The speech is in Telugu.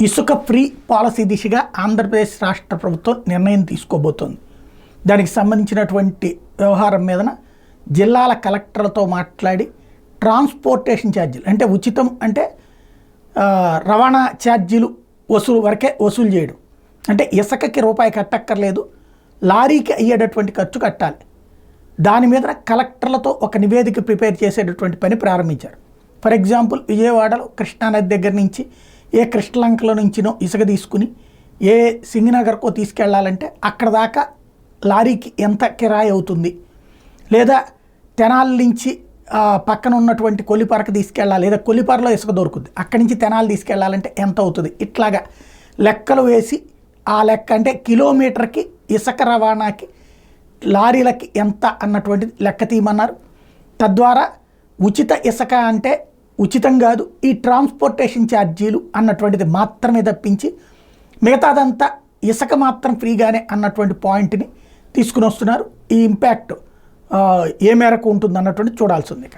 ఇసుక ఫ్రీ పాలసీ దిశగా ఆంధ్రప్రదేశ్ రాష్ట్ర ప్రభుత్వం నిర్ణయం తీసుకోబోతోంది. దానికి సంబంధించినటువంటి వ్యవహారం మీదన జిల్లాల కలెక్టర్లతో మాట్లాడి ట్రాన్స్పోర్టేషన్ ఛార్జీలు అంటే ఉచితం అంటే రవాణా ఛార్జీలు వసూలు చేయడం, అంటే ఇసుకకి రూపాయి కట్టక్కర్లేదు, లారీకి అయ్యేటటువంటి ఖర్చు కట్టాలి. దాని మీద కలెక్టర్లతో ఒక నివేదిక ప్రిపేర్ చేసేటటువంటి పని ప్రారంభించారు. ఫర్ ఎగ్జాంపుల్, విజయవాడలో కృష్ణానది దగ్గర నుంచి ఏ కృష్ణలంకలో నుంచినో ఇసుక తీసుకుని ఏ సింగనగర్కో తీసుకెళ్లాలంటే అక్కడ దాకా లారీకి ఎంత కిరాయి అవుతుంది, లేదా తెనాలి నుంచి పక్కన ఉన్నటువంటి కొల్లిపారకు తీసుకెళ్ళాలి, లేదా కొల్లిపారలో ఇసుక దొరుకుతుంది, అక్కడి నుంచి తెనాలి తీసుకెళ్లాలంటే ఎంత అవుతుంది, ఇట్లాగా లెక్కలు వేసి ఆ లెక్క అంటే కిలోమీటర్కి ఇసుక రవాణాకి లారీలకి ఎంత అన్నటువంటిది లెక్క తీయమన్నారు. తద్వారా ఉచిత ఇసుక అంటే ఉచితం కాదు, ఈ ట్రాన్స్పోర్టేషన్ ఛార్జీలు అన్నటువంటిది మాత్రమే తప్పించి మిగతాదంతా ఇసుక మాత్రం ఫ్రీగానే అన్నటువంటి పాయింట్ని తీసుకుని వస్తున్నారు. ఈ ఇంపాక్ట్ ఏ మేరకు ఉంటుంది అన్నటువంటి చూడాల్సి ఉంది.